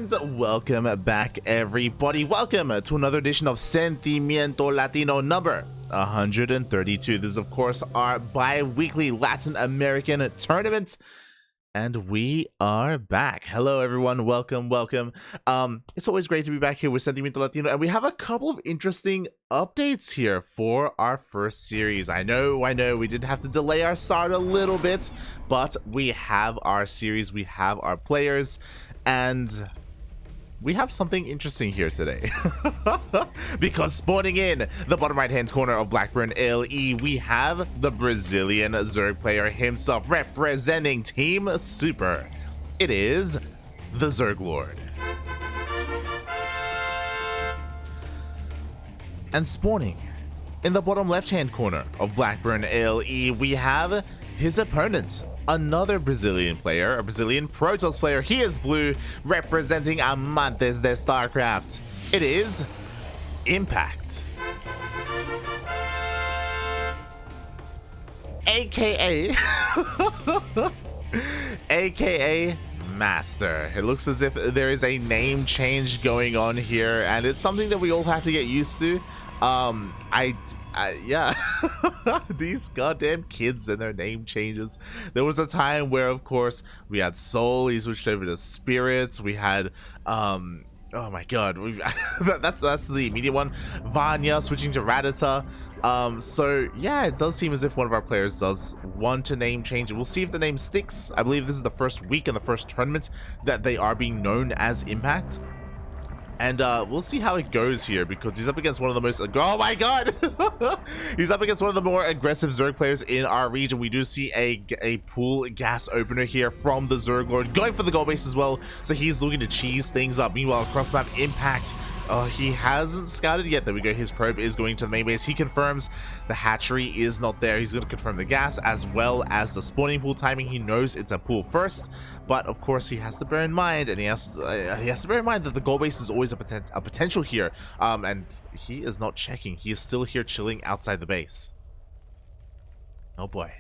And welcome back, everybody. Welcome to another edition of Sentimiento Latino number 132. This is, of course, our bi-weekly Latin American tournament. And we are back. Hello, everyone. Welcome. It's always great to be back here with Sentimiento Latino, and we have a couple of interesting updates here for our first series. I know, we did have to delay our start a little bit, but we have our series, we have our players, and we have something interesting here today. Because spawning in the bottom right hand corner of Blackburn LE, we have the Brazilian Zerg player himself representing Team Super. It is TheZergLord. And spawning in the bottom left hand corner of Blackburn LE, we have his opponent, another Brazilian player, a Brazilian Protoss player. He is blue, representing Amantes de StarCraft. It is Impact, aka MasTeR. It looks as if there is a name change going on here, and it's something that we all have to get used to. Yeah, these goddamn kids and their name changes. There was a time where, of course, we had Soul, he switched over to Spirits. We had oh my god, that's the immediate one. Vanya switching to Radita. So yeah, it does seem as if one of our players does want to name change. We'll see if the name sticks. I believe this is the first week and the first tournament that they are being known as Impact. And we'll see how it goes here, because he's up against one of the most... Oh my god! He's up against one of the more aggressive Zerg players in our region. We do see a pool gas opener here from the ZergLord, going for the goal base as well. So he's looking to cheese things up. Meanwhile, across map, Impact... he hasn't scouted yet. There we go. His probe is going to the main base. He confirms the hatchery is not there. He's going to confirm the gas as well as the spawning pool timing. He knows it's a pool first, but of course he has to bear in mind, and he has to bear in mind that the goal base is always a potential here. And he is not checking. He is still here chilling outside the base. Oh boy.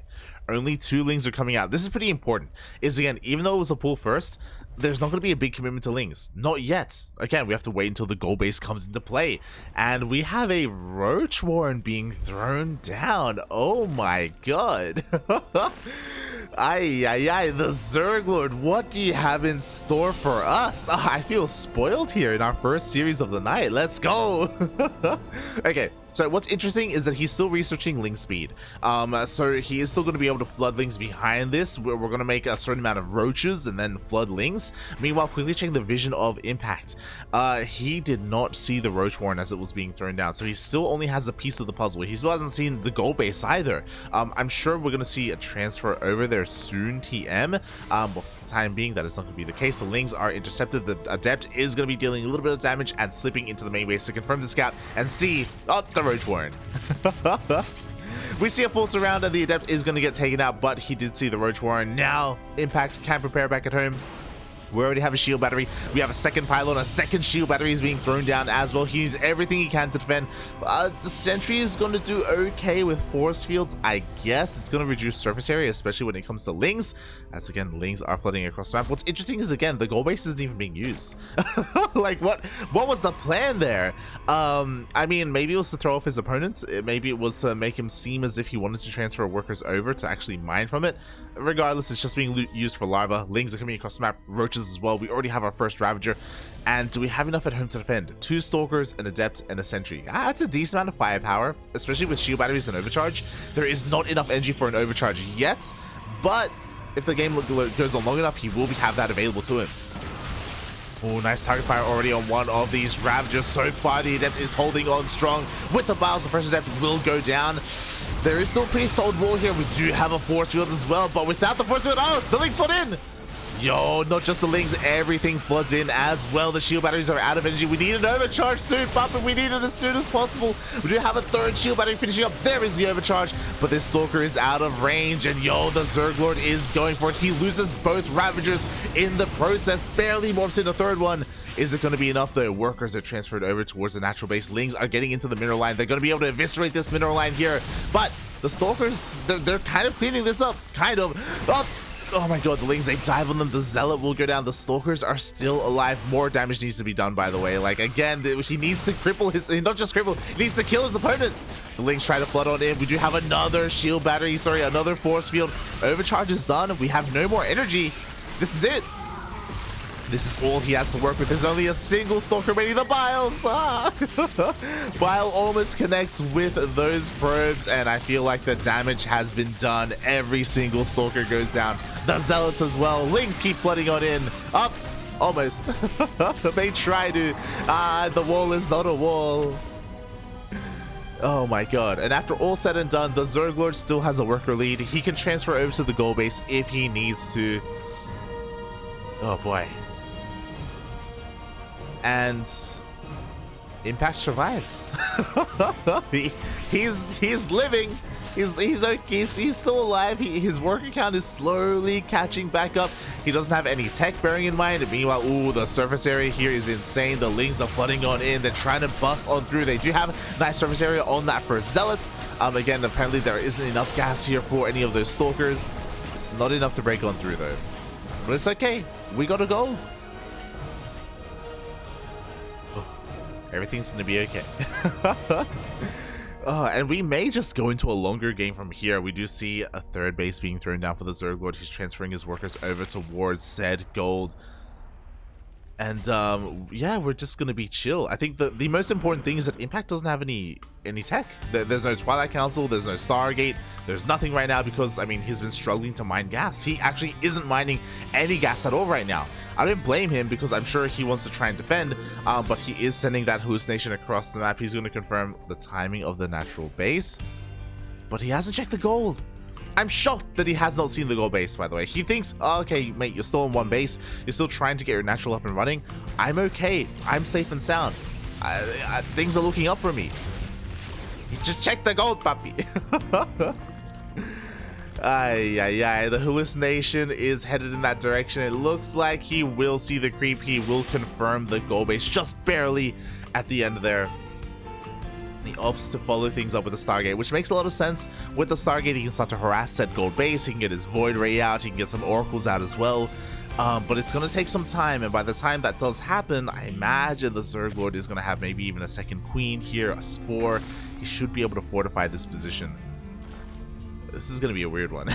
Only 2 Lings are coming out. This is pretty important. Again, even though it was a pool first, there's not going to be a big commitment to Lings. Not yet. Again, we have to wait until the goal base comes into play. And we have a Roach Warren being thrown down. Oh my god. The ZergLord, what do you have in store for us? Oh, I feel spoiled here in our first series of the night. Let's go. Okay. So what's interesting is that he's still researching Ling speed. So he is still going to be able to flood Lings behind this. We're going to make a certain amount of roaches and then flood Lings. Meanwhile, quickly checking the vision of Impact. He did not see the Roach Warren as it was being thrown down. So he still only has a piece of the puzzle. He still hasn't seen the goal base either. I'm sure we're going to see a transfer over there soon, TM. But for the time being, that is not going to be the case. The Lings are intercepted. The Adept is going to be dealing a little bit of damage and slipping into the main base to confirm the scout and see the Roach Warren. We see a full surround and the Adept is going to get taken out, but he did see the Roach Warren. Now Impact can prepare back at home. We already have a shield battery. We have a second pylon. A second shield battery is being thrown down as well. He needs everything he can to defend. The sentry is going to do okay with force fields, I guess. It's going to reduce surface area, especially when it comes to Lings. As again, Lings are flooding across the map. What's interesting is, again, the goal base isn't even being used. Like, what was the plan there? I mean, maybe it was to throw off his opponents. Maybe it was to make him seem as if he wanted to transfer workers over to actually mine from it. Regardless, it's just being used for larva. Lings are coming across the map. Roaches as well. We already have our first Ravager. And do we have enough at home to defend? 2 Stalkers, an Adept, and a Sentry. That's a decent amount of firepower, especially with shield batteries and overcharge. There is not enough energy for an overcharge yet, but if the game goes on long enough, he will have that available to him. Oh, nice target fire already on one of these Ravagers. So far, the Adept is holding on strong. With the Biles, the first Adept will go down. There is still a pretty solid wall here. We do have a force field as well, but without the force field, oh, the Lings flood in. Yo, not just the Lings, everything floods in as well. The shield batteries are out of energy. We need an overcharge soon, Bumpin'. We need it as soon as possible. We do have a 3rd shield battery finishing up. There is the overcharge, but this Stalker is out of range. And yo, the ZergLord is going for it. He loses both Ravagers in the process. Barely morphs in the 3rd one. Is it going to be enough though? Workers are transferred over towards the natural base. Lings are getting into the mineral line. They're going to be able to eviscerate this mineral line here. But the Stalkers, they're kind of cleaning this up. Kind of. Oh, Oh my god, the Lings, they dive on them. The Zealot will go down. The Stalkers are still alive. More damage needs to be done, by the way. Like, again, he needs to cripple his... Not just cripple, he needs to kill his opponent. The Lings try to flood on in. We do have another shield battery. Sorry, another force field. Overcharge is done. We have no more energy. This is it. This is all he has to work with. There's only a single Stalker remaining. The Biles. Bile almost connects with those probes, and I feel like the damage has been done. Every single Stalker goes down. The Zealots as well. Lings keep flooding on in. Up. Almost. They try to. The wall is not a wall. Oh my god. And after all said and done, the ZergLord still has a worker lead. He can transfer over to the goal base if he needs to. Oh boy. And Impact survives. he's living. He's okay. He's still alive. His worker count is slowly catching back up. He doesn't have any tech, bearing in mind. Meanwhile, ooh, the surface area here is insane. The Lings are flooding on in. They're trying to bust on through. They do have a nice surface area on that for Zealots. Again, apparently there isn't enough gas here for any of those Stalkers. It's not enough to break on through though. But it's okay. We got a gold. Everything's gonna be okay. And we may just go into a longer game from here. We do see a third base being thrown down for the ZergLord. He's transferring his workers over towards said gold. And yeah, we're just gonna be chill. I think the most important thing is that Impact doesn't have any tech. There's no Twilight Council, there's no Stargate, there's nothing right now because, I mean, he's been struggling to mine gas. He actually isn't mining any gas at all right now. I don't blame him because I'm sure he wants to try and defend, but he is sending that hallucination across the map. He's going to confirm the timing of the natural base, but he hasn't checked the gold. I'm shocked that he has not seen the gold base, by the way. He thinks, oh, okay, mate, you're still on one base. You're still trying to get your natural up and running. I'm okay. I'm safe and sound. Things are looking up for me. Just check the gold, puppy. The hallucination is headed in that direction. It looks like he will see the creep. He will confirm the goal base just barely at the end there. He opts to follow things up with the Stargate, which makes a lot of sense. With the Stargate, he can start to harass said gold base. He can get his Void Ray out. He can get some Oracles out as well. But it's going to take some time, and by the time that does happen, I imagine the ZergLord is going to have maybe even a second Queen here, a Spore. He should be able to fortify this position. This is going to be a weird one.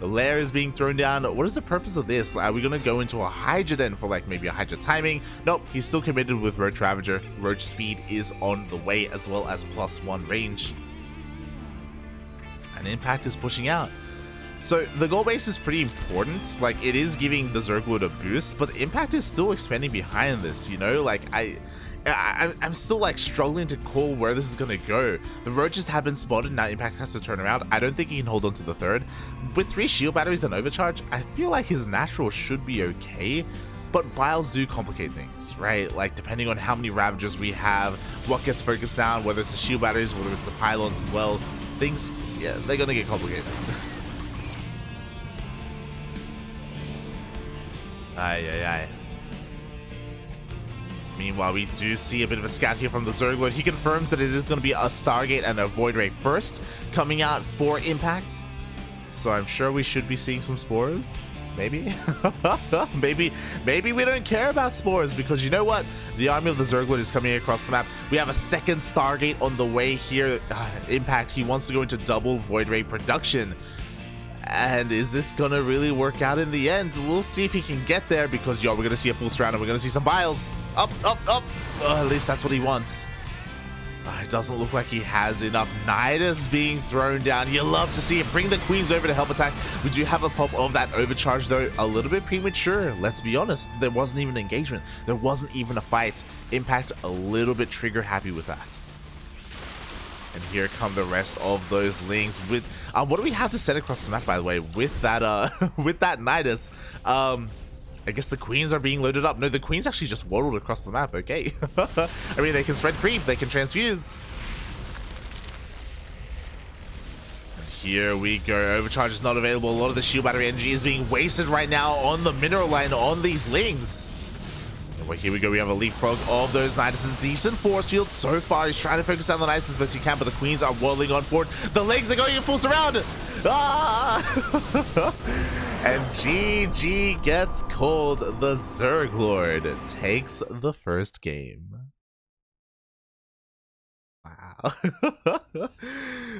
The lair is being thrown down. What is the purpose of this? Are we going to go into a Hydra then for like maybe a Hydra timing? Nope, he's still committed with Roach Ravager. Roach speed is on the way as well as +1 range. And Impact is pushing out. So the goal base is pretty important. Like, it is giving the ZergLord a boost, but Impact is still expanding behind this, you know? Like, I'm still like struggling to call where this is gonna go. The roaches have been spotted. Now Impact has to turn around. I don't think he can hold on to the third. With 3 shield batteries and overcharge, I feel like his natural should be okay, but Biles do complicate things, right? Like, depending on how many Ravagers we have, what gets focused down, whether it's the shield batteries, whether it's the pylons as well, things, yeah, they're gonna get complicated. Aye. Meanwhile, we do see a bit of a scout here from the ZergLord. He confirms that it is going to be a Stargate and a Void Ray first coming out for Impact. So I'm sure we should be seeing some Spores. Maybe. maybe we don't care about Spores because you know what? The army of the ZergLord is coming across the map. We have a second Stargate on the way here. Impact, he wants to go into double Void Ray production. And is this gonna really work out in the end? We'll see if he can get there because, yo, we're gonna see a full surround and we're gonna see some Biles. Up. At least that's what he wants. It doesn't look like he has enough. Nidus being thrown down. You love to see it. Bring the Queens over to help attack. We do have a pop of that overcharge, though. A little bit premature. Let's be honest. There wasn't even an engagement. There wasn't even a fight. Impact a little bit trigger happy with that. And here come the rest of those Lings with what do we have to set across the map, by the way, with that with that Nidus? I guess the Queens are being loaded up. No, the Queens actually just waddled across the map. Okay. I mean, they can spread creep, they can transfuse. And here we go. Overcharge is not available. A lot of the shield battery energy is being wasted right now on the mineral line on these Lings. Well, here we go. We have a leapfrog of those Niduses. Decent force field so far. He's trying to focus down the Niduses as best he can, but the Queens are waddling on forward. The Lings are going in full surround. Ah! And GG gets called. The ZergLord takes the first game. Wow.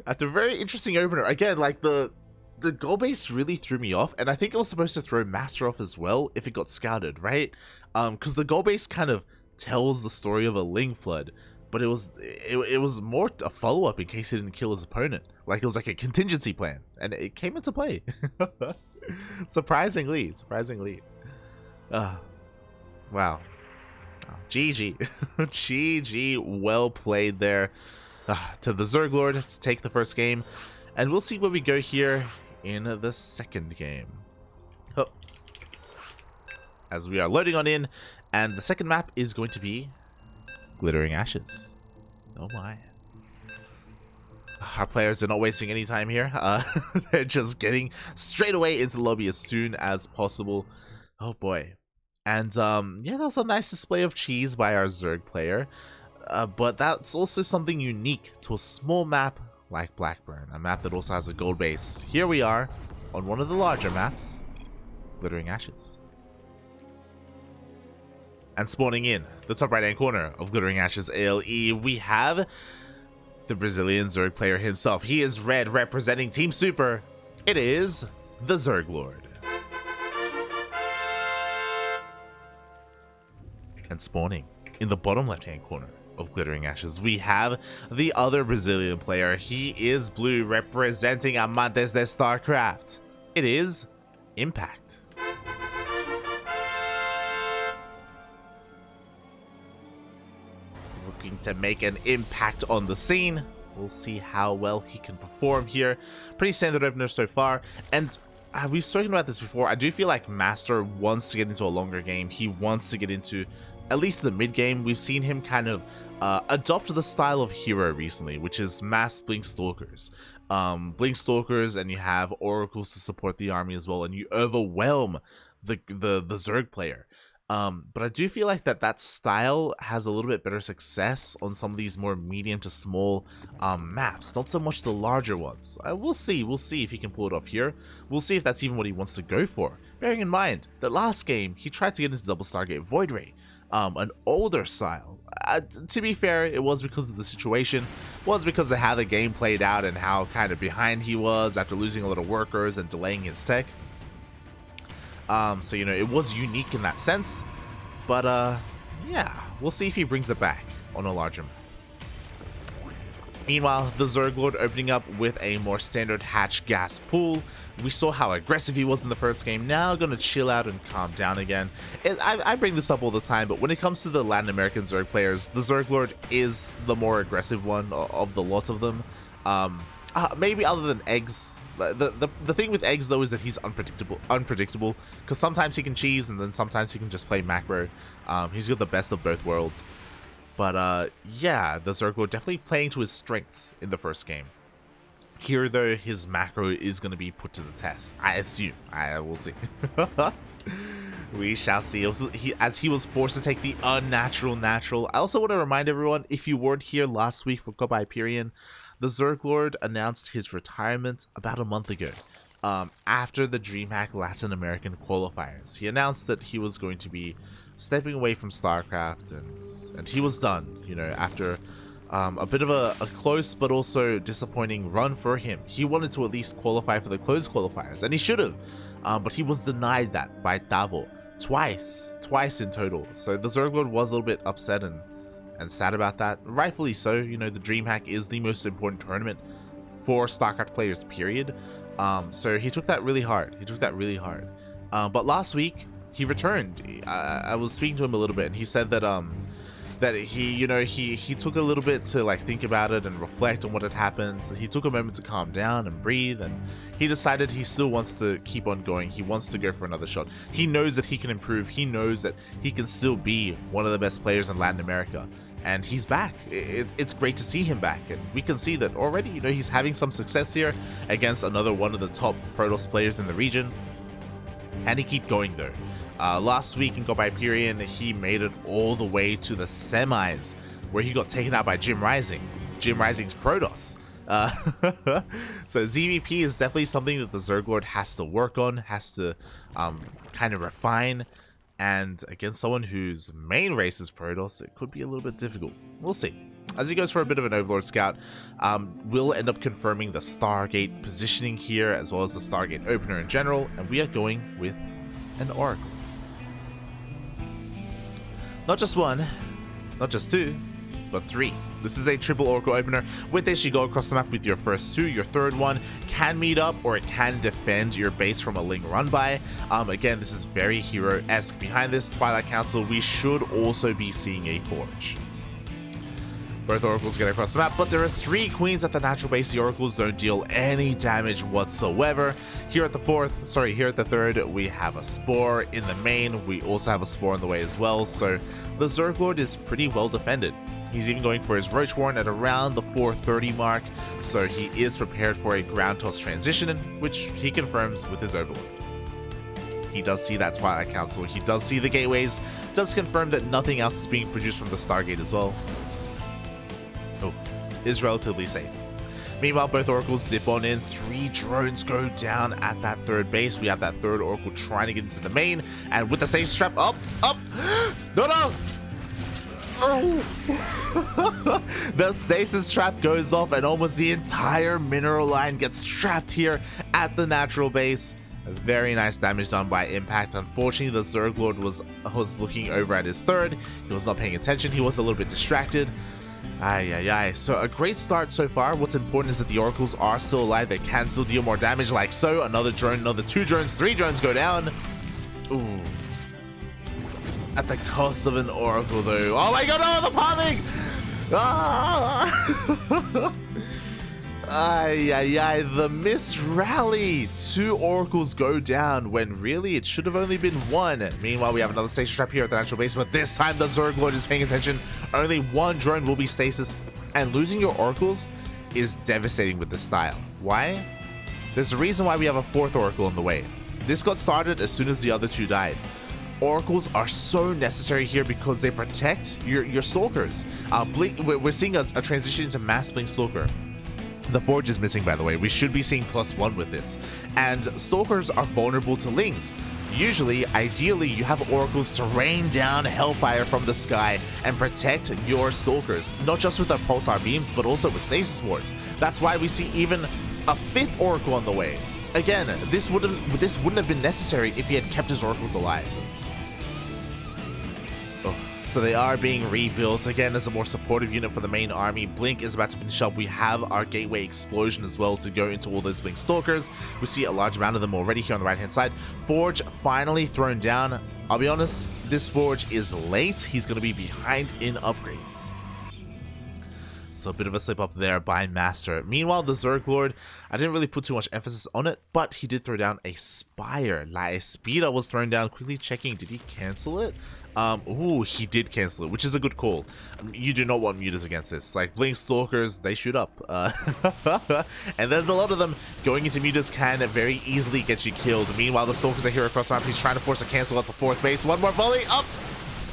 After a very interesting opener. Again, like the goal base really threw me off, and I think it was supposed to throw MasTeR off as well if it got scouted, right? Because the goal base kind of tells the story of a Ling Flood, but it was more a follow-up in case he didn't kill his opponent. Like it was like a contingency plan, and it came into play. surprisingly. Wow. Oh, GG. GG, well played there. To the ZergLord to take the first game, and we'll see where we go here in the second game. Oh. As we are loading on in, and the second map is going to be Glittering Ashes. Oh my. Our players are not wasting any time here. They're just getting straight away into the lobby as soon as possible. Oh boy. And yeah, that was a nice display of cheese by our Zerg player. But that's also something unique to a small map like Blackburn, a map that also has a gold base. Here we are on one of the larger maps, Glittering Ashes. And spawning in the top right hand corner of Glittering Ashes ALE, we have the Brazilian Zerg player himself. He is red, representing Team Super. It is the ZergLord. And spawning in the bottom left hand corner of Glittering Ashes, we have the other Brazilian player. He is blue, representing Amantes de StarCraft. It is Impact. Looking to make an impact on the scene. We'll see how well he can perform here. Pretty standard opener so far, and we've spoken about this before. I do feel like MasTeR wants to get into a longer game. He wants to get into at least the mid game. We've seen him kind of adopt the style of hero recently, which is mass Blink Stalkers. Blink Stalkers, and you have Oracles to support the army as well, and you overwhelm the Zerg player. But I do feel like that style has a little bit better success on some of these more medium to small maps, not so much the larger ones. We'll see if he can pull it off here. We'll see if that's even what he wants to go for. Bearing in mind that last game he tried to get into Double Stargate Void Ray, an older style. To be fair, it was because of the situation, was because of how the game played out and how kind of behind he was after losing a lot of workers and delaying his tech. So, you know, it was unique in that sense, but yeah, we'll see if he brings it back on a larger map. Meanwhile, the ZergLord opening up with a more standard hatch gas pool. We saw how aggressive he was in the first game. Now gonna chill out and calm down again. I bring this up all the time, but when it comes to the Latin American Zerg players, the ZergLord is the more aggressive one of the lot of them. Maybe other than Eggs. The thing with Eggs though is that he's unpredictable, because sometimes he can cheese and then sometimes he can just play macro. He's got the best of both worlds. But yeah, the ZergLord definitely playing to his strengths in the first game. Here though, his macro is going to be put to the test, I assume. I will see. We shall see. Also, as he was forced to take the unnatural natural. I also want to remind everyone, if you weren't here last week for Copa Hyperion, the ZergLord announced his retirement about a month ago. After the DreamHack Latin American qualifiers, he announced that he was going to be stepping away from StarCraft, and he was done, you know, after a bit of a close but also disappointing run for him. He wanted to at least qualify for the closed qualifiers, and he should have, but he was denied that by Tavo twice in total. So the ZergLord was a little bit upset and sad about that, rightfully so. You know, the DreamHack is the most important tournament for StarCraft players, period. So he took that really hard. But last week he returned. I was speaking to him a little bit, and he said that that he took a little bit to like think about it and reflect on what had happened. So he took a moment to calm down and breathe, and he decided he still wants to keep on going. He wants to go for another shot. He knows that he can improve. He knows that he can still be one of the best players in Latin America, and he's back. It's great to see him back, and we can see that already. You know, he's having some success here against another one of the top Protoss players in the region, and he keep going though. Last week in Copa Hyperion, he made it all the way to the semis, where he got taken out by Jim Rising. Jim Rising's Protoss. Uh, so ZvP is definitely something that the ZergLord has to work on, has to kind of refine. And against someone whose main race is Protoss, it could be a little bit difficult. We'll see. As he goes for a bit of an Overlord Scout, we'll end up confirming the Stargate positioning here, as well as the Stargate opener in general, and we are going with an Oracle. Not just one, not just two, but three. This is a triple Oracle opener. With this, you go across the map with your first two. Your third one can meet up, or it can defend your base from a Ling run by. Again, this is very hero-esque. Behind this Twilight Council, we should also be seeing a Forge. Both Oracles get across the map, but there are three Queens at the natural base. The Oracles don't deal any damage whatsoever. Here at the third, we have a Spore. In the main, we also have a Spore on the way as well, so the ZergLord is pretty well defended. He's even going for his Roach Warren at around the 430 mark, so he is prepared for a ground toss transition, which he confirms with his Overlord. He does see that Twilight Council, he does see the gateways, does confirm that nothing else is being produced from the Stargate as well. Is relatively safe. Meanwhile, both Oracles dip on in. 3 drones go down at that third base. We have that third Oracle trying to get into the main, and with the stasis trap up. No! Oh. The stasis trap goes off, and almost the entire mineral line gets trapped here at the natural base. Very nice damage done by impact. Unfortunately, the ZergLord was looking over at his third. He was not paying attention. He was a little bit distracted. So a great start so far. What's important is that the Oracles are still alive. They can still deal more damage, like so. Another drone, another 2 drones, 3 drones go down. Ooh. At the cost of an Oracle, though. Oh my god, no, the palming! The miss rally. 2 Oracles go down when really it should have only been 1. Meanwhile, we have another stasis trap here at the natural base, but this time the ZergLord is paying attention. Only 1 drone will be stasis, and losing your Oracles is devastating with this style. Why? There's a reason why we have a 4th Oracle on the way. This got started as soon as the other 2 died. Oracles are so necessary here because they protect your Stalkers. We're seeing a transition into Mass Blink Stalker. The Forge is missing, by the way. We should be seeing +1 with this. And Stalkers are vulnerable to Lings. Usually, ideally, you have Oracles to rain down Hellfire from the sky and protect your Stalkers. Not just with the Pulsar Beams, but also with Stasis Wards. That's why we see even a 5th Oracle on the way. Again, this wouldn't have been necessary if he had kept his Oracles alive. So they are being rebuilt again as a more supportive unit for the main army. Blink is about to finish up. We have our Gateway Explosion as well to go into all those Blink Stalkers. We see a large amount of them already here on the right hand side. Forge finally thrown down. I'll be honest, this Forge is late. He's going to be behind in upgrades. So a bit of a slip up there by MasTeR. Meanwhile, the ZergLord, I didn't really put too much emphasis on it, but he did throw down a Spire. La Espida was thrown down. Quickly checking, did he cancel it? He did cancel it, which is a good call. You do not want mutas against this. Like, Blink Stalkers, they shoot up. And there's a lot of them. Going into mutas can very easily get you killed. Meanwhile, the Stalkers are here across the map. He's trying to force a cancel at the 4th base. One more volley, up!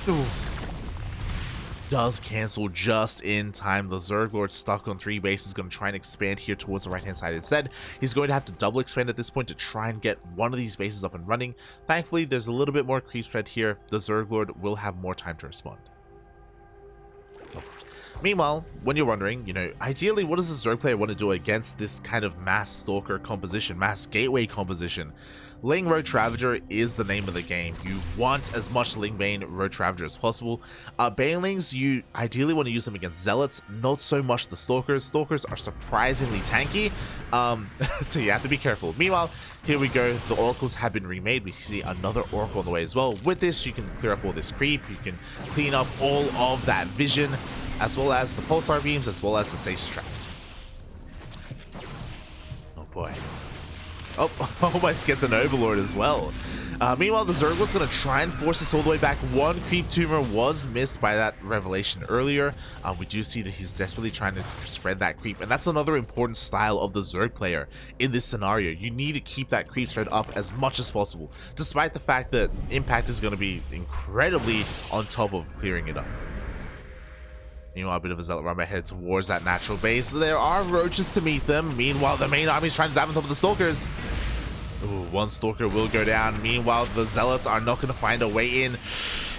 Ooh. Does cancel just in time. The ZergLord stuck on 3 bases is going to try and expand here towards the right hand side instead. He's going to have to double expand at this point to try and get one of these bases up and running. Thankfully, there's a little bit more creep spread here. The ZergLord will have more time to respond. Meanwhile, when you're wondering, ideally, what does a Zerg player want to do against this kind of mass Stalker composition, mass Gateway composition? Ling Roach Ravager is the name of the game. You want as much Ling Bane Roach Ravager as possible. Banelings, you ideally want to use them against Zealots, not so much the Stalkers. Stalkers are surprisingly tanky, so you have to be careful. Meanwhile, here we go. The Oracles have been remade. We see another Oracle on the way as well. With this, you can clear up all this creep. You can clean up all of that vision, as well as the Pulsar Beams, as well as the Stasis Traps. Oh boy. Oh, almost gets an Overlord as well. Meanwhile, the ZergLord's going to try and force this all the way back. 1 creep tumor was missed by that revelation earlier. We do see that he's desperately trying to spread that creep, and that's another important style of the Zerg player in this scenario. You need to keep that creep spread up as much as possible, despite the fact that Impact is going to be incredibly on top of clearing it up. Meanwhile, a bit of a zealot run by head towards that natural base. There are roaches to meet them. Meanwhile, the main army is trying to dive on top of the stalkers. Ooh, one stalker will go down. Meanwhile, the zealots are not going to find a way in.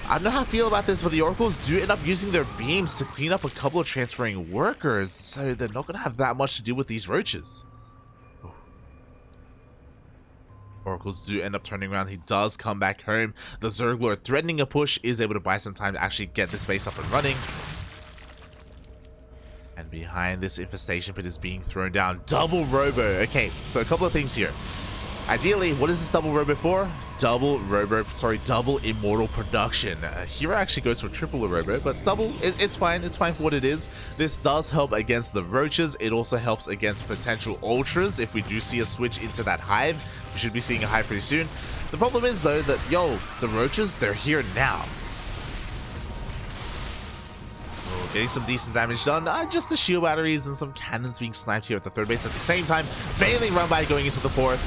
I don't know how I feel about this, but the oracles do end up using their beams to clean up a couple of transferring workers, so they're not going to have that much to do with these roaches. Ooh. Oracles do end up turning around. He does come back home. The ZergLord, threatening a push, is able to buy some time to actually get this base up and running. And behind this infestation pit is being thrown down. Double robo. Okay, so a couple of things here. Ideally, what is this double robo for? Double immortal production. Hero actually goes for triple robo, but double, it's fine. It's fine for what it is. This does help against the roaches. It also helps against potential ultras. If we do see a switch into that hive, we should be seeing a hive pretty soon. The problem is, though, that, the roaches, they're here now. Getting some decent damage done. Just the shield batteries and some cannons being sniped here at the third base at the same time. Bailing run by going into the fourth.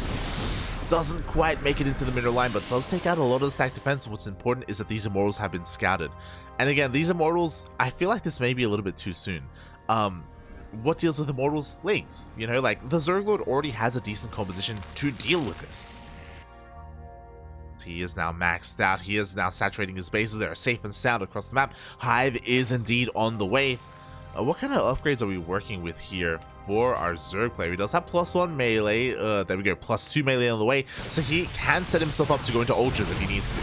Doesn't quite make it into the middle line, but does take out a lot of the stack defense. What's important is that these immortals have been scouted. And again, these immortals, I feel like this may be a little bit too soon. What deals with immortals? Lings. Like the ZergLord already has a decent composition to deal with this. He is now maxed out. He is now saturating his bases. They are safe and sound across the map. Hive is indeed on the way. What kind of upgrades are we working with here for our Zerg player? He does have +1 melee. There we go, +2 melee on the way. So he can set himself up to go into ultras if he needs to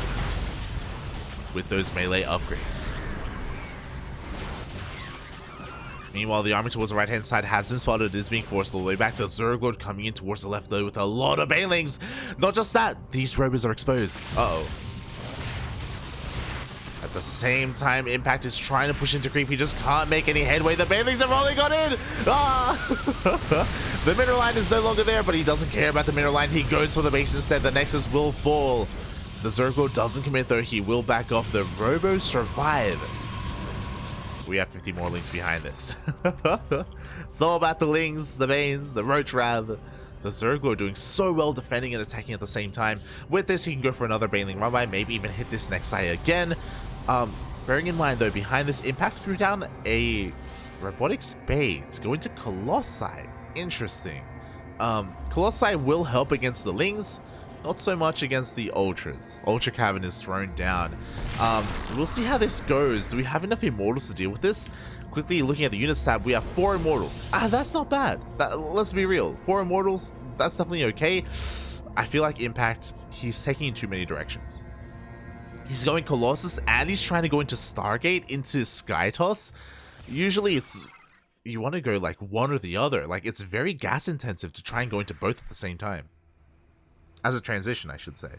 with those melee upgrades. Meanwhile, the army towards the right-hand side has been spotted. It is being forced all the way back. The ZergLord coming in towards the left, though, with a lot of bailings. Not just that, these robos are exposed. Uh-oh. At the same time, Impact is trying to push into creep. He just can't make any headway. The bailings have only got in. The mineral line is no longer there, but he doesn't care about the mineral line. He goes for the base instead. The Nexus will fall. The ZergLord doesn't commit, though. He will back off. The robos survive. We have 50 more Lings behind this. It's all about the Lings, the Banes, the Roach Rab. The ZergLord doing so well defending and attacking at the same time. With this, he can go for another Baneling run by, maybe even hit this next eye again. Bearing in mind, though, behind this, Impact threw down a Robotic Spade to go into Colossi. Interesting. Colossi will help against the Lings. Not so much against the Ultras. Ultra Cavern is thrown down. We'll see how this goes. Do we have enough Immortals to deal with this? Quickly looking at the units tab, we have 4 Immortals. That's not bad. Let's be real. 4 Immortals, that's definitely okay. I feel like Impact, he's taking in too many directions. He's going Colossus and he's trying to go into Stargate, into Skytoss. Usually you want to go like one or the other. Like, it's very gas intensive to try and go into both at the same time. As a transition, I should say.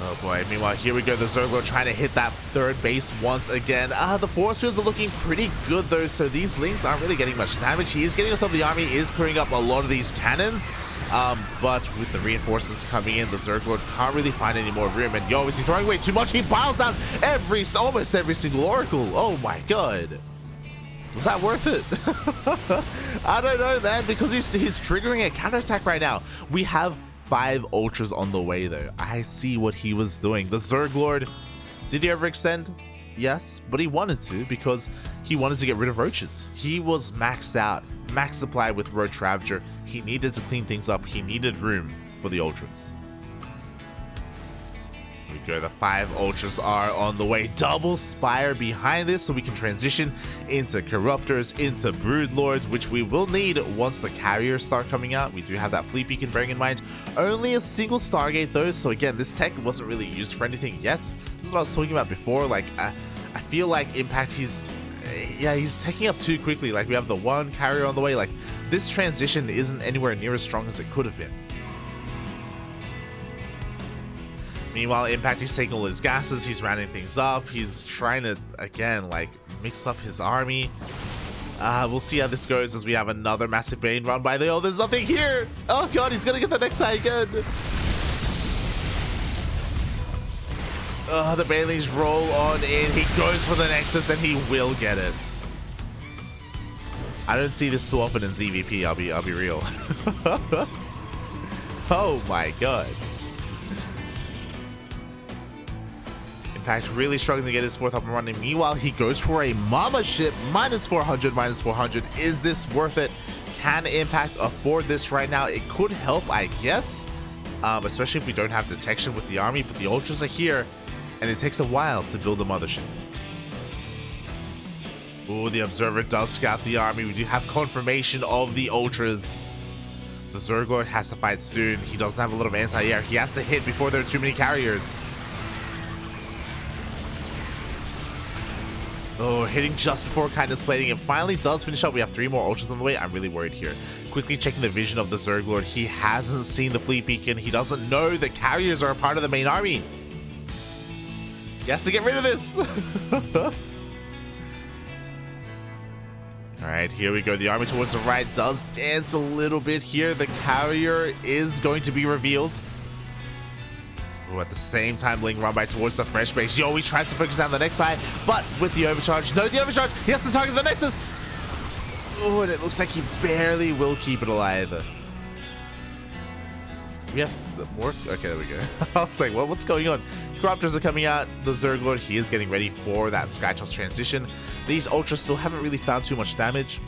Oh boy, meanwhile, here we go. The ZergLord trying to hit that third base once again. The force fields are looking pretty good, though, so these Lings aren't really getting much damage. He is getting on top of the army, is clearing up a lot of these cannons. But with the reinforcements coming in, the ZergLord can't really find any more room. And is he throwing away too much? He piles down almost every single Oracle. Oh my god. Was that worth it? I don't know, man, because he's triggering a counterattack right now. We have 5 Ultras on the way, though. I see what he was doing. The ZergLord, did he ever extend? Yes, but he wanted to because he wanted to get rid of roaches. He was maxed out, max supply with Roach Ravager. He needed to clean things up. He needed room for the Ultras. Here we go, the 5 Ultras are on the way. Double Spire behind this so we can transition into Corruptors, into Broodlords, which we will need once the carriers start coming out. We do have that Fleet Beacon bearing in mind. Only a single Stargate though, so again, this tech wasn't really used for anything yet. This is what I was talking about before. Like, I feel like Impact, he's taking up too quickly. Like, we have the 1 carrier on the way. Like, this transition isn't anywhere near as strong as it could have been. Meanwhile, Impact is taking all his gases, he's rounding things up, he's trying to, again, like, mix up his army. We'll see how this goes as we have another massive Bane run by the... Oh, there's nothing here! Oh god, he's gonna get the next side again! The Banelings roll on in, he goes for the Nexus and he will get it. I don't see this too often in ZvP, I'll be real. Oh my god. Impact really struggling to get his 4th up and running. Meanwhile, he goes for a Mama Ship, minus 400, minus 400. Is this worth it? Can Impact afford this right now? It could help, I guess, especially if we don't have detection with the army, but the Ultras are here, and it takes a while to build a mothership. Ooh, the Observer does scout the army. We do have confirmation of the Ultras. The ZergLord has to fight soon. He doesn't have a lot of anti-air. He has to hit before there are too many carriers. Oh, hitting just before kind of slating. It finally does finish up. We have 3 more Ultras on the way. I'm really worried here. Quickly checking the vision of the ZergLord. He hasn't seen the fleet beacon. He doesn't know the carriers are a part of the main army. He has to get rid of this. Alright, here we go. The army towards the right does dance a little bit here. The carrier is going to be revealed. Ooh, at the same time, Ling run by towards the fresh base. Yo, he tries to focus down the next side, but with the overcharge. No, the overcharge. He has to target the Nexus. Oh, and it looks like he barely will keep it alive. We have more. Okay, there we go. I was like, what's going on? Corruptors are coming out. The ZergLord, he is getting ready for that Skytoss transition. These Ultras still haven't really found too much damage.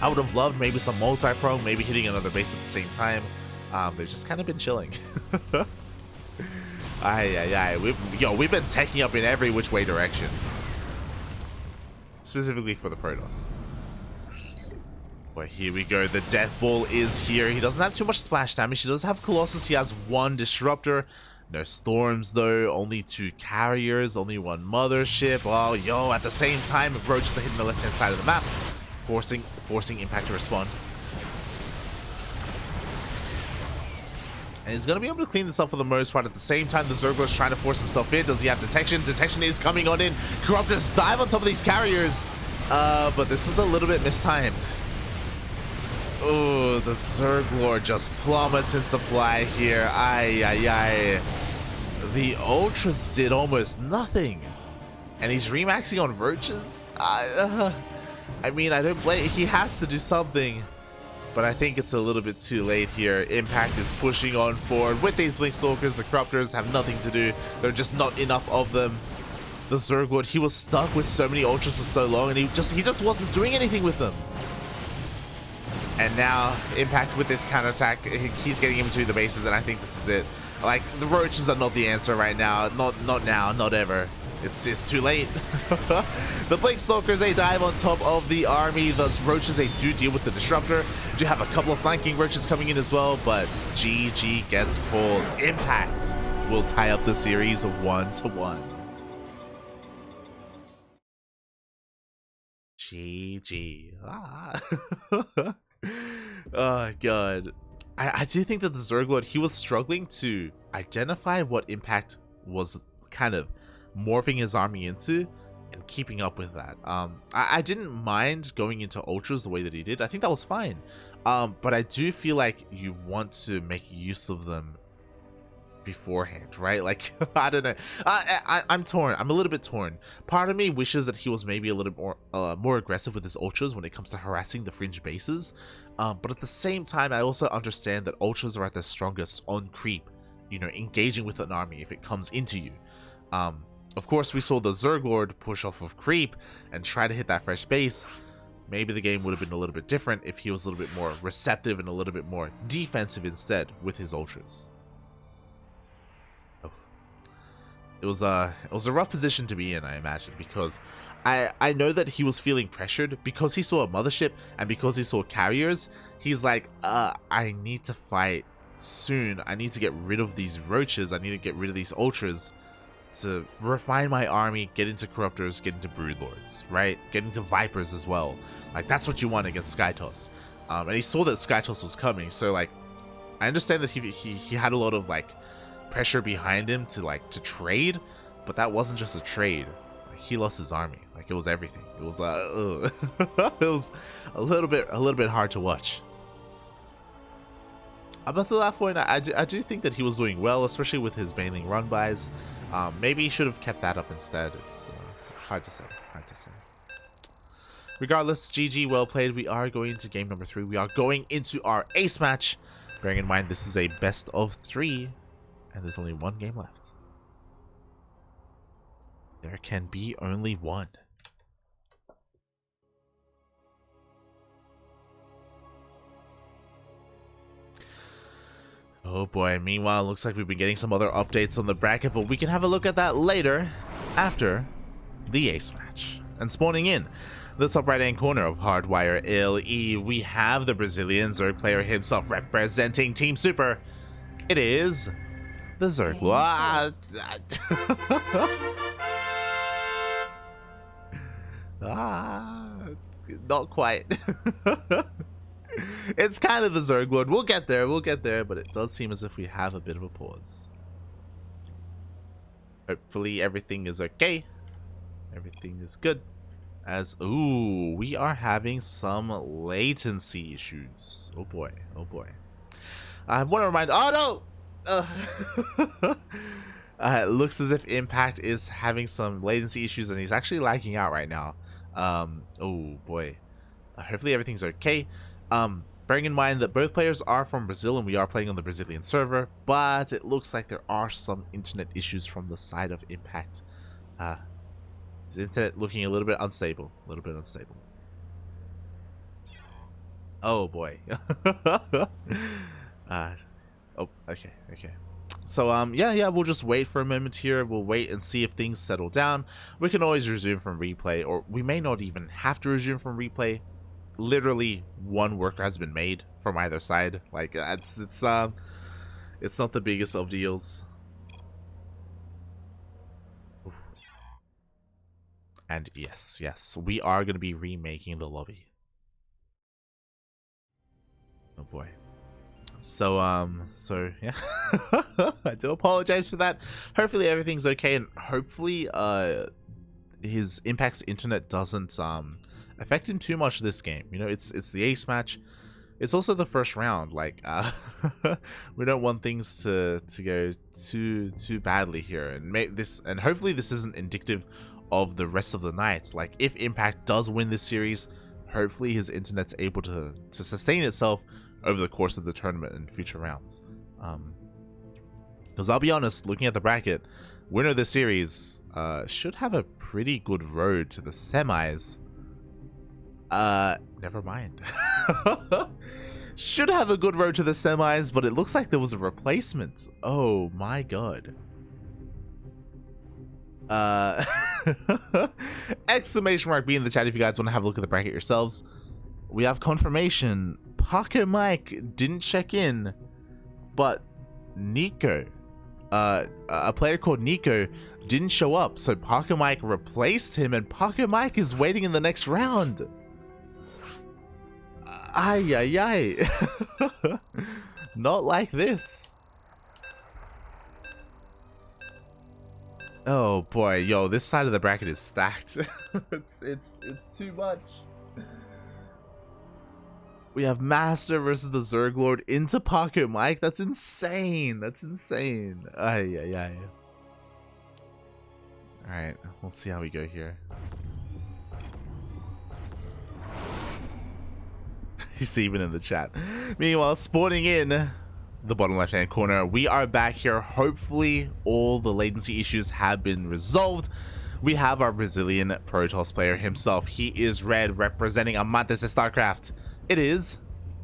I would have loved maybe some multi-prong, maybe hitting another base at the same time. They've just kind of been chilling. We've been taking up in every which way direction. Specifically for the Protoss. Well, here we go. The Death Ball is here. He doesn't have too much splash damage. He does have Colossus. He has 1 Disruptor. No Storms, though. Only 2 Carriers. Only 1 Mothership. Oh, yo, at the same time, Roaches are hitting the left-hand side of the map. Forcing Impact to respond. And he's going to be able to clean this up for the most part. At the same time, the ZergLord is trying to force himself in. Does he have detection? Detection is coming on in. Corruptors dive on top of these carriers. But this was a little bit mistimed. Oh, the ZergLord just plummets in supply here. The Ultras did almost nothing. And he's remaxing on Roaches? I mean, I don't blame. He has to do something. But I think it's a little bit too late here. Impact is pushing on forward with these Blink Stalkers. The Corruptors have nothing to do. There are just not enough of them. The ZergLord, he was stuck with so many Ultras for so long, and he just wasn't doing anything with them. And now, Impact with this counterattack, he's getting him to the bases, and I think this is it. Like, the Roaches are not the answer right now. Not now, not ever. It's too late. The Blink Stalkers, they dive on top of the army. Those Roaches, they do deal with the Disruptor. We do have a couple of flanking Roaches coming in as well, but GG gets called. Impact will tie up the series 1-1. GG. Oh, God. I do think that the ZergLord, he was struggling to identify what Impact was kind of morphing his army into and keeping up with that. I didn't mind going into Ultras the way that he did. I think that was fine. But I do feel like you want to make use of them beforehand, right? Like, I don't know. I'm torn. I'm a little bit torn. Part of me wishes that he was maybe a little more aggressive with his Ultras when it comes to harassing the fringe bases. But at the same time, I also understand that Ultras are at their strongest on creep, you know, engaging with an army if it comes into you. Of course, we saw the ZergLord push off of creep and try to hit that fresh base. Maybe the game would have been a little bit different if he was a little bit more receptive and a little bit more defensive instead with his Ultras. It was a rough position to be in, I imagine, because I know that he was feeling pressured because he saw a mothership and because he saw carriers. He's like, I need to fight soon. I need to get rid of these Roaches. I need to get rid of these Ultras to refine my army, get into Corruptors, get into Broodlords, right? Get into Vipers as well. Like, that's what you want against Skytoss. And he saw that Skytoss was coming, so like, I understand that he had a lot of like pressure behind him to trade, but that wasn't just a trade. Like, he lost his army. Like, it was everything. It was it was a little bit hard to watch. Up until that point, I do think that he was doing well, especially with his Baneling run-bys. Maybe he should have kept that up instead. It's hard to say. Regardless, GG, well played. We are going into game number 3. We are going into our ace match. Bearing in mind, this is a best of 3, and there's only 1 game left. There can be only one. Oh boy, meanwhile, it looks like we've been getting some other updates on the bracket, but we can have a look at that later, after the ace match. And spawning in the top right hand corner of Hardwire LE, we have the Brazilian Zerg player himself representing Team Super. It is TheZergLord. Not quite. It's kind of TheZergLord. We'll get there, but it does seem as if we have a bit of a pause. Hopefully everything is okay. Everything is good. Ooh, we are having some latency issues. Oh boy, oh boy. I want to remind, oh no! It looks as if Impact is having some latency issues and he's actually lagging out right now. Oh boy. Hopefully everything's okay. Bearing in mind that both players are from Brazil and we are playing on the Brazilian server, but it looks like there are some internet issues from the side of Impact. His internet looking a little bit unstable. Oh boy. Oh, okay. So, yeah, we'll just wait for a moment here. We'll wait and see if things settle down. We can always resume from replay, or we may not even have to resume from replay. Literally, one worker has been made from either side. Like, it's not the biggest of deals. Oof. And yes, we are going to be remaking the lobby. Oh boy. So yeah. I do apologize for that. Hopefully everything's okay, and hopefully his Impact's internet doesn't affect him too much this game. You know, it's the ace match. It's also the first round. Like we don't want things to go too badly here, and hopefully this isn't indicative of the rest of the night. Like, if Impact does win this series, hopefully his internet's able to sustain itself over the course of the tournament and future rounds. Because I'll be honest, looking at the bracket, winner of this series should have a pretty good road to the semis. Never mind. Should have a good road to the semis, but it looks like there was a replacement. Oh my god. Exclamation mark B in the chat if you guys want to have a look at the bracket yourselves. We have confirmation. Pocket Mike didn't check in, but Nico, a player called Nico, didn't show up, so Pocket Mike replaced him, and Pocket Mike is waiting in the next round. Ay. Not like this. Oh boy, yo, this side of the bracket is stacked. it's too much. We have MasTeR versus the ZergLord into Pocket Mike. That's insane. Ay. Alright, we'll see how we go here. He's even in the chat. Meanwhile, spawning in the bottom left hand corner, we are back here. Hopefully all the latency issues have been resolved. We have our Brazilian Protoss player himself. He is red, representing Amantes de StarCraft. It is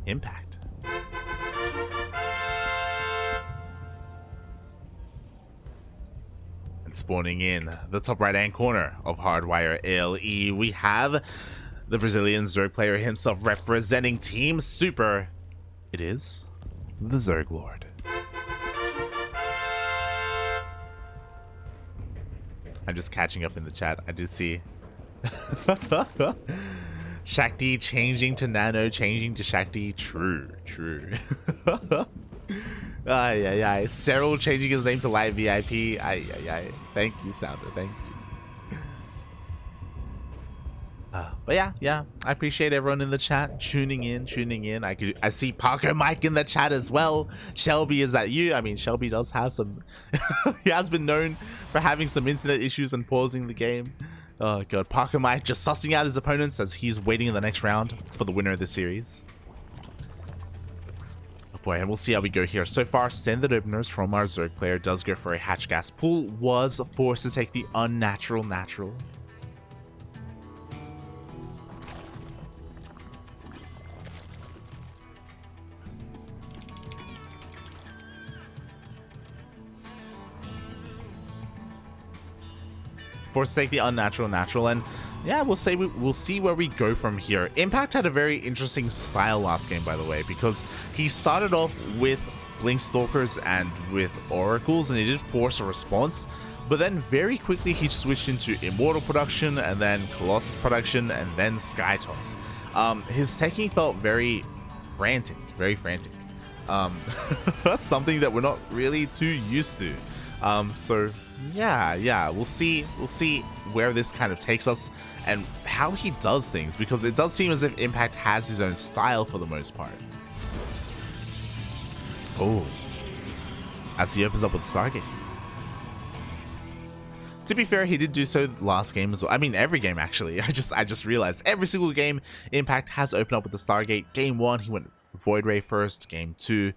Impact. And spawning in the top right hand corner of Hardwire LE, we have the Brazilian Zerg player himself representing Team Super. It is TheZergLord. I'm just catching up in the chat. I do see Shakti changing to Nano, changing to Shakti. True. Ay. Cyril changing his name to Live VIP. Ay. Thank you, Sounder. Thank you. But yeah, I appreciate everyone in the chat tuning in. I see Pocket Mike in the chat as well. Shelby, is that you? I mean, Shelby does have some he has been known for having some internet issues and pausing the game. Oh god, Pocket Mike just sussing out his opponents as he's waiting in the next round for the winner of the series. boy, and we'll see how we go here. So far, standard openers from our Zerg player does go for a hatch gas pool, was forced to take the unnatural natural. Forced to take the unnatural natural, and yeah, we'll see where we go from here. Impact had a very interesting style last game, by the way, because he started off with Blink Stalkers and with Oracles, and he did force a response, but then very quickly he switched into Immortal production, and then Colossus production, and then Skytoss. His taking felt very frantic, something that we're not really too used to. So yeah, we'll see where this kind of takes us and how he does things, because it does seem as if Impact has his own style for the most part. Oh, as he opens up with Stargate. To be fair, he did do so last game as well. I mean, every game actually. I just realized every single game Impact has opened up with the Stargate. Game 1, he went Void Ray first. Game 2,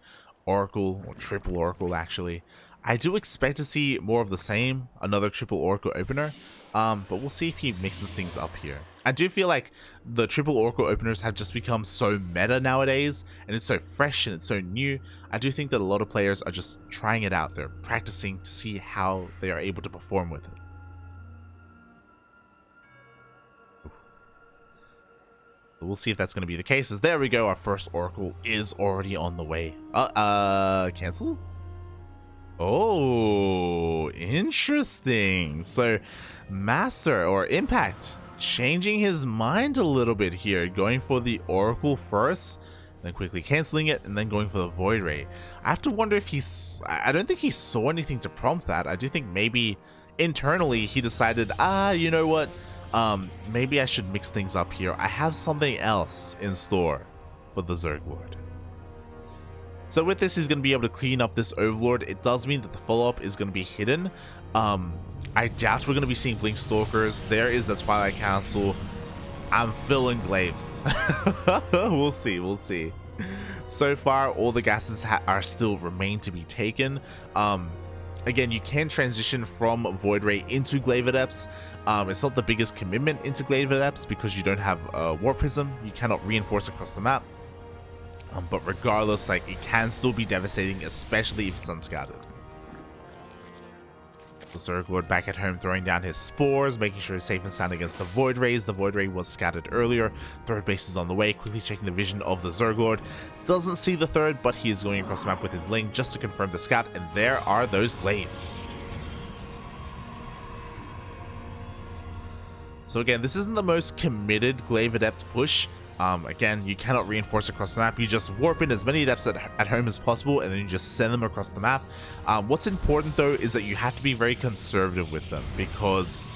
Oracle, or triple Oracle actually. I do expect to see more of the same, another triple Oracle opener, but we'll see if he mixes things up here. I do feel like the triple Oracle openers have just become so meta nowadays, and it's so fresh and it's so new. I do think that a lot of players are just trying it out. They're practicing to see how they are able to perform with it. We'll see if that's going to be the case. As there we go, our first Oracle is already on the way. Cancel? Oh, interesting. So MasTeR or Impact changing his mind a little bit here, going for the Oracle first, then quickly canceling it, and then going for the Void Ray. I have to wonder if I don't think he saw anything to prompt that. I do think maybe internally he decided, you know what, maybe I should mix things up here. I have something else in store for the ZergLord. So with this, he's going to be able to clean up this Overlord. It does mean that the follow-up is going to be hidden. I doubt we're going to be seeing Blink Stalkers. There is the Twilight Council. I'm filling glaives. We'll see. So far, all the gases are still remain to be taken. Again, you can transition from Void Ray into Glaive Adepts. It's not the biggest commitment into Glaive Adepts because you don't have a Warp Prism. You cannot reinforce across the map. But regardless, like, it can still be devastating, especially if it's unscouted. The ZergLord back at home throwing down his spores, making sure he's safe and sound against the Void Rays. The Void Ray was scattered earlier. Third base is on the way, quickly checking the vision of the ZergLord. Doesn't see the third, but he is going across the map with his Ling just to confirm the scout, and there are those glaives. So again, this isn't the most committed Glaive Adept push. Again, you cannot reinforce across the map. You just warp in as many adepts at home as possible, and then you just send them across the map. What's important though is that you have to be very conservative with them, because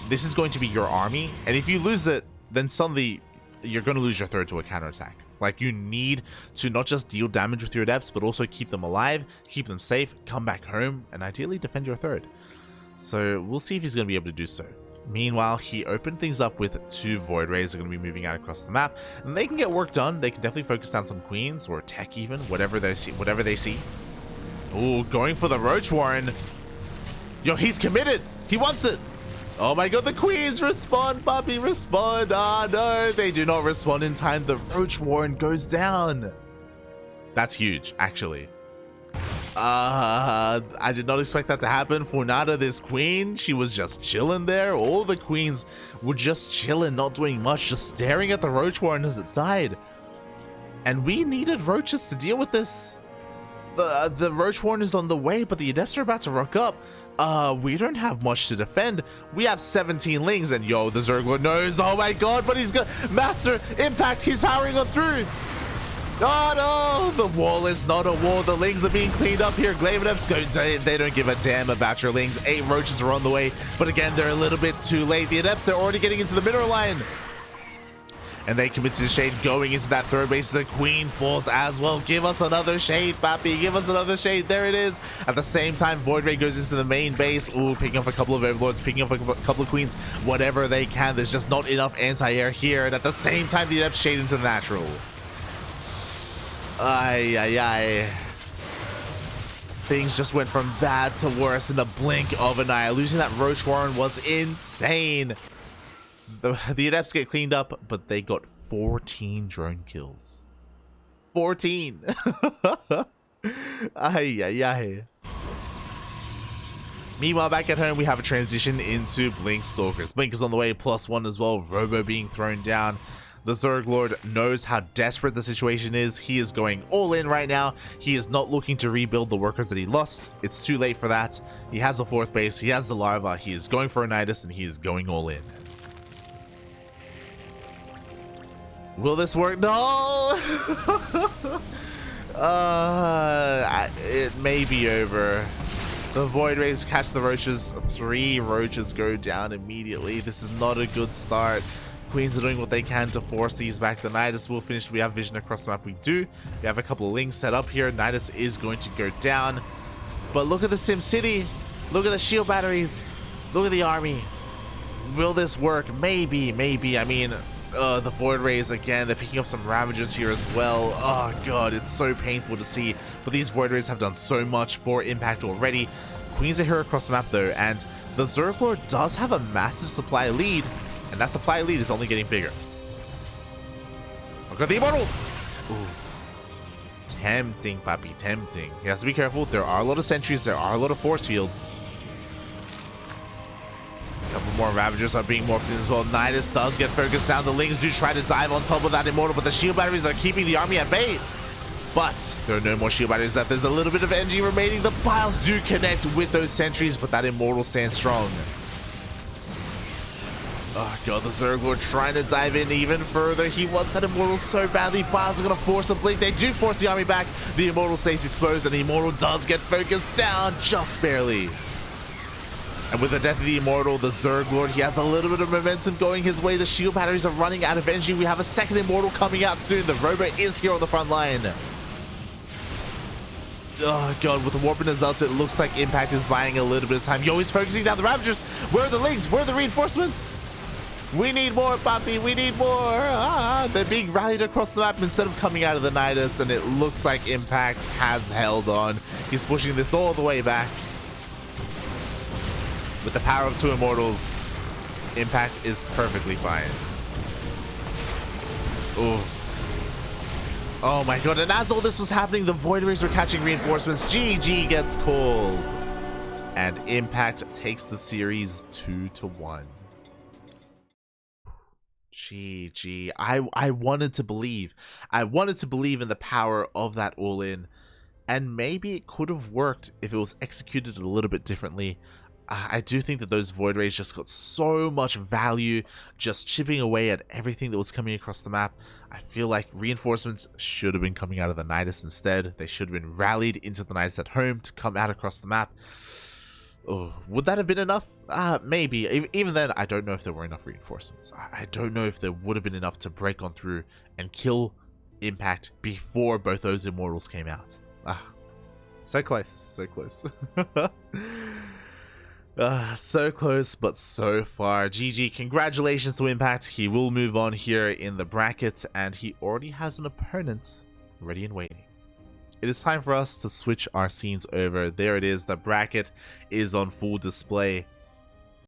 this is going to be your army, and if you lose it, then suddenly you're going to lose your third to a counterattack. Like, you need to not just deal damage with your adepts, but also keep them alive, keep them safe, come back home, and ideally defend your third. So we'll see if he's going to be able to do so. Meanwhile, he opened things up with 2 Void Rays that are going to be moving out across the map, and they can get work done. They can definitely focus down some queens or tech, even whatever they see. Oh, going for the Roach Warren. Yo, he's committed. He wants it. Oh my god, the queens respond, puppy, respond. Ah, no, they do not respond in time. The Roach Warren goes down. That's huge, actually. I did not expect that to happen. For Nada, this queen, she was just chilling there. All the queens were just chilling, not doing much, just staring at the Roach Warren as it died. And we needed roaches to deal with this. The Roach Warren is on the way, but the adepts are about to rock up. We don't have much to defend. We have 17 Lings, and yo, the ZergLord knows. Oh my god, but he's got MasTeR Impact. He's powering on through. Oh no, the wall is not a wall. The Lings are being cleaned up here. Glaive Adepts, they don't give a damn about your Lings. 8 roaches are on the way, but again, they're a little bit too late. The Adepts, they're already getting into the mineral line. And they commit to the shade going into that third base. The queen falls as well. Give us another shade, Pappy. Give us another shade. There it is. At the same time, Void Ray goes into the main base. Ooh, picking up a couple of Overlords, picking up a couple of queens, whatever they can. There's just not enough anti-air here. And at the same time, the Adepts shade into the natural. Ay, ay, ay. Things just went from bad to worse in the blink of an eye. Losing that Roach Warren was insane. The Adepts get cleaned up, but they got 14 drone kills. 14. Ay, ay, ay. Meanwhile, back at home, we have a transition into Blink Stalkers. Blink is on the way, +1 as well. Robo being thrown down. The ZergLord knows how desperate the situation is. He is going all in right now. He is not looking to rebuild the workers that he lost. It's too late for that. He has the 4th base. He has the larva. He is going for a Nidus, and he is going all in. Will this work? No! It may be over. The Void Rays catch the roaches. 3 roaches go down immediately. This is not a good start. Queens are doing what they can to force these back. The Nidus will finish. We have vision across the map. We do. We have a couple of links set up here. Nidus is going to go down. But look at the Sim City. Look at the shield batteries. Look at the army. Will this work? Maybe, maybe. I mean, the Void Rays, again, they're picking up some Ravagers here as well. Oh, God, it's so painful to see. But these Void Rays have done so much for Impact already. Queens are here across the map, though, and the ZergLord does have a massive supply lead. And that supply lead is only getting bigger. Look at the Immortal! Ooh. Tempting, papi, tempting. He has to be careful. There are a lot of sentries. There are a lot of force fields. A couple more Ravagers are being morphed in as well. Nidus does get focused down. The Lings do try to dive on top of that Immortal, but the shield batteries are keeping the army at bay. But there are no more shield batteries left. There's a little bit of energy remaining. The piles do connect with those sentries, but that Immortal stands strong. Oh god, the ZergLord trying to dive in even further. He wants that Immortal so badly. Biles are going to force a blink. They do force the army back. The Immortal stays exposed, and the Immortal does get focused down just barely. And with the death of the Immortal, the ZergLord, he has a little bit of momentum going his way. The shield batteries are running out of energy. We have a second Immortal coming out soon. The Robo is here on the front line. Oh god, with the Warp and Assault, it looks like Impact is buying a little bit of time. Yo, he's focusing down the Ravagers. Where are the Lings? Where are the reinforcements? We need more, Papi. We need more. They're being rallied across the map instead of coming out of the Nidus, and it looks like Impact has held on. He's pushing this all the way back. With the power of 2 Immortals, Impact is perfectly fine. Ooh. Oh my god, and as all this was happening, the Void Rays were catching reinforcements. GG gets called. And Impact takes the series 2-1. GG. I wanted to believe. I wanted to believe in the power of that all-in. And maybe it could have worked if it was executed a little bit differently. I do think that those Void Rays just got so much value just chipping away at everything that was coming across the map. I feel like reinforcements should have been coming out of the Nidus instead. They should have been rallied into the Nidus at home to come out across the map. Oh, would that have been enough? Maybe. Even then, I don't know if there were enough reinforcements. I don't know if there would have been enough to break on through and kill Impact before both those Immortals came out. So close. So close. So close, but so far. GG, congratulations to Impact. He will move on here in the bracket, and he already has an opponent ready and waiting. It is time for us to switch our scenes over. There it is. The bracket is on full display.